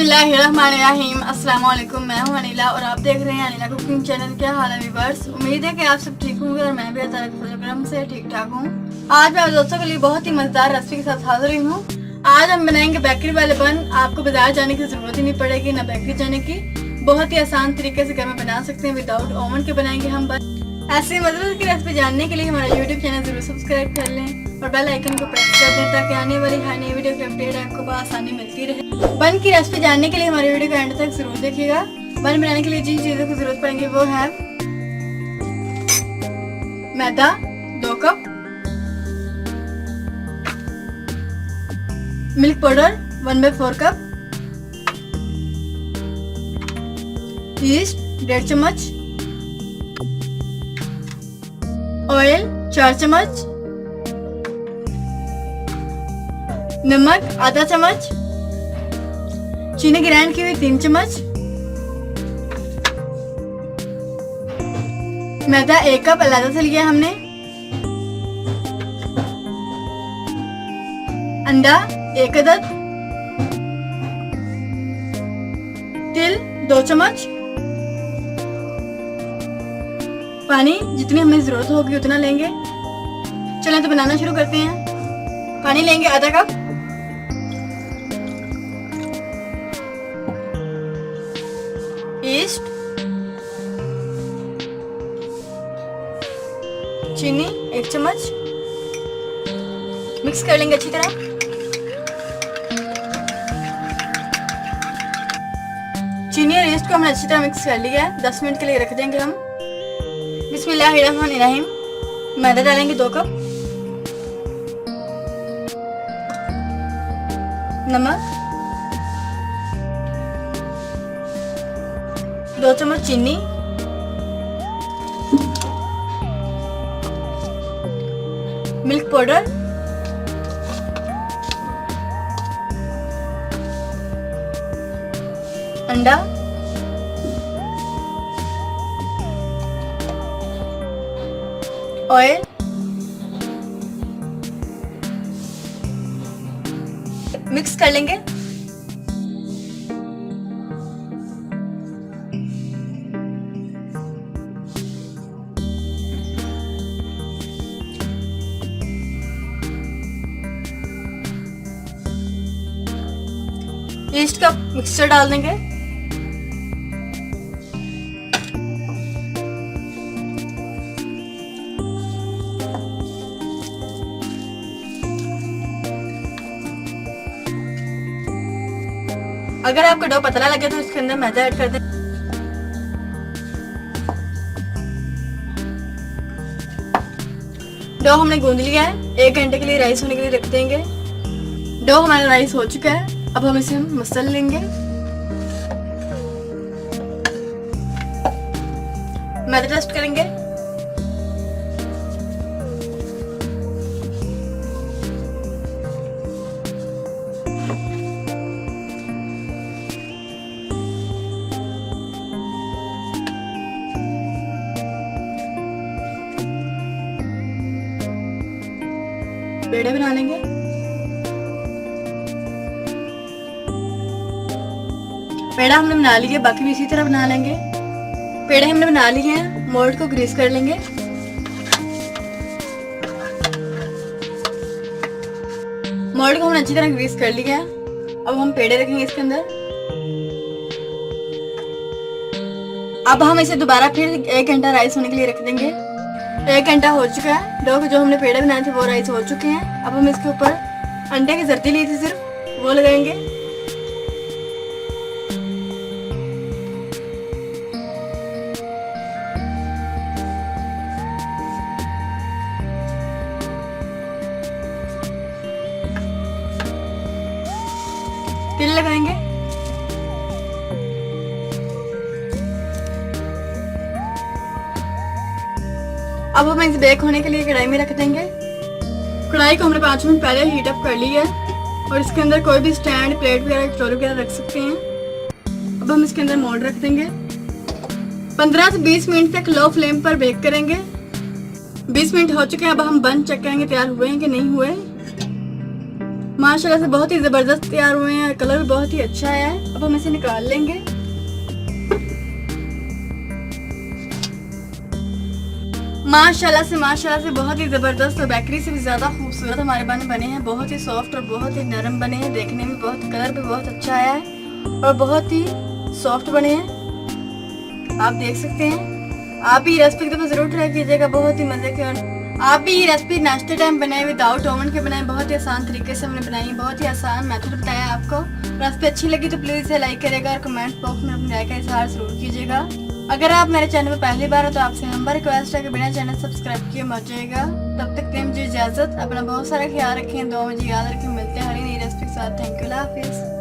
बिस्मिल्लाहिर्रहमानिर्रहीम। अस्सलाम वालेकुम। मैं हूं अनिला और आप देख रहे हैं अनिला कुकिंग चैनल। क्या हाल है व्यूअर्स? उम्मीद है कि आप सब ठीक होंगे और मैं भी अल्लाह ताला के फजल-ओ-करम से ठीक ठाक हूं। आज मैं आप दोस्तों के लिए बहुत ही मजेदार रेसिपी के साथ हाजिर हुई हूं। आज हम बनाएंगे बेकरी वाले बन। आपको बाजार जाने की जरूरत ही नहीं पड़ेगी, ना बेकरी जाने की। बहुत ही आसान तरीके से घर में बना सकते हैं। विदाउट ओवन के बनाएंगे हम बन। ऐसे मजेदार की रेसिपी जानने के लिए हमारा यूट्यूब चैनल जरूर सब्सक्राइब कर लें और बेल आइकन को प्रेस कर दें ताकि आने वाली हर नई वीडियो की अपडेट आपको बआसानी मिलती रहे। बन की रेसिपी जानने के लिए हमारे वीडियो को एंड तक जरूर देखिएगा। बन बनाने के लिए जिन चीजों की जरूरत पड़ेगी वो है मैदा 2 cup, milk powder 1/4 cup, east 1.5 चम्मच, ऑयल 4 चम्मच, नमक आधा चम्मच, चीनी ग्राइंड की हुई 3 चम्मच, मैदा 1 कप अलग से लिया हमने, अंडा 1 अदद, तिल 2 चम्मच, पानी जितनी हमें जरूरत होगी उतना लेंगे। चलें तो बनाना शुरू करते हैं। पानी लेंगे आधा कप, ईस्ट, चीनी 1 चम्मच, मिक्स कर लेंगे अच्छी तरह। चीनी और ईस्ट को हमने अच्छी तरह मिक्स कर लिया है। 10 मिनट के लिए रख देंगे हम। बिस्मिल्लाहिर्रहमानिर्रहीम। मैदा डालेंगे 2 कप, नमक 2 चम्मच, चीनी, मिल्क पाउडर, अंडा, ऑयल, मिक्स कर लेंगे। ईस्ट का मिक्सचर डाल देंगे। अगर आपका डो पतला लगे तो इसके अंदर मैदा ऐड कर दें। डो हमने गूंद लिया है। 1 घंटे के लिए राइस होने के लिए रख देंगे। डो हमारा राइस हो चुका है। अब हम इसे मसल लेंगे। मैदा टेस्ट करेंगे। पेड़े बना लेंगे। पेड़ा हमने बना लिए, बाकी भी इसी तरह बना लेंगे। पेड़े हमने बना लिए हैं। मोल्ड को ग्रीस कर लेंगे। मोल्ड को हमने अच्छी तरह ग्रीस कर लिया है। अब हम पेड़े रखेंगे इसके अंदर। अब हम इसे दोबारा फिर 1 घंटा राइस होने के लिए रख देंगे। 1 घंटा हो चुका है। डो के जो हमने पेड़े बनाए थे वो राइस हो चुके हैं। अब हम इसके ऊपर अंडे की जर्दी ली थी सिर्फ, वो लगाएंगे। तिल लगाएंगे। अब हम इसे बेक होने के लिए कढ़ाई में रख देंगे। कढ़ाई को हमने 5 मिनट पहले हीट अप कर लिया है और इसके अंदर कोई भी स्टैंड, प्लेट वगैरह, कटोरी वगैरह रख सकते हैं। अब हम इसके अंदर मोल्ड रख देंगे। 15 से 20 मिनट तक लो फ्लेम पर बेक करेंगे। 20 मिनट हो चुके हैं। अब हम बन चेक करेंगे तैयार हुए हैं कि नहीं हुए। माशाल्लाह से बहुत ही जबरदस्त तैयार हुए हैं, कलर भी बहुत ही अच्छा है। अब हम इसे निकाल लेंगे। माशाल्लाह से बहुत ही जबरदस्त और बेकरी से भी ज्यादा खूबसूरत हमारे बने हैं। बहुत ही सॉफ्ट और बहुत ही नरम बने हैं, देखने में बहुत, कलर भी बहुत अच्छा आया है और बहुत ही सॉफ्ट बने हैं, आप देख सकते हैं। आप भी रेसिपी को जरूर ट्राई कीजिएगा, बहुत ही मजे के। और आप भी ये रेसिपी नाश्ते टाइम बनाए, विदाउट ओवन के बनाए, बहुत ही आसान तरीके से हमने बनाई, बहुत ही आसान मेथड बताया आपको। रेसिपी अच्छी लगी तो प्लीज इसे लाइक करेगा और कमेंट बॉक्स में अपनी राय का इजहार जरूर कीजिएगा। अगर आप मेरे चैनल पर पहली बार हो तो आपसे नंबर रिक्वेस्ट है कि बिना चैनल सब्सक्राइब किए मत जाइएगा। तब तक दें मुझे इजाजत, अपना बहुत सारा ख्याल रखें, दुआ में याद रखें। मिलते हैं हरी नई रेसिपी के साथ। थैंक यू, अल्लाह हाफिज़।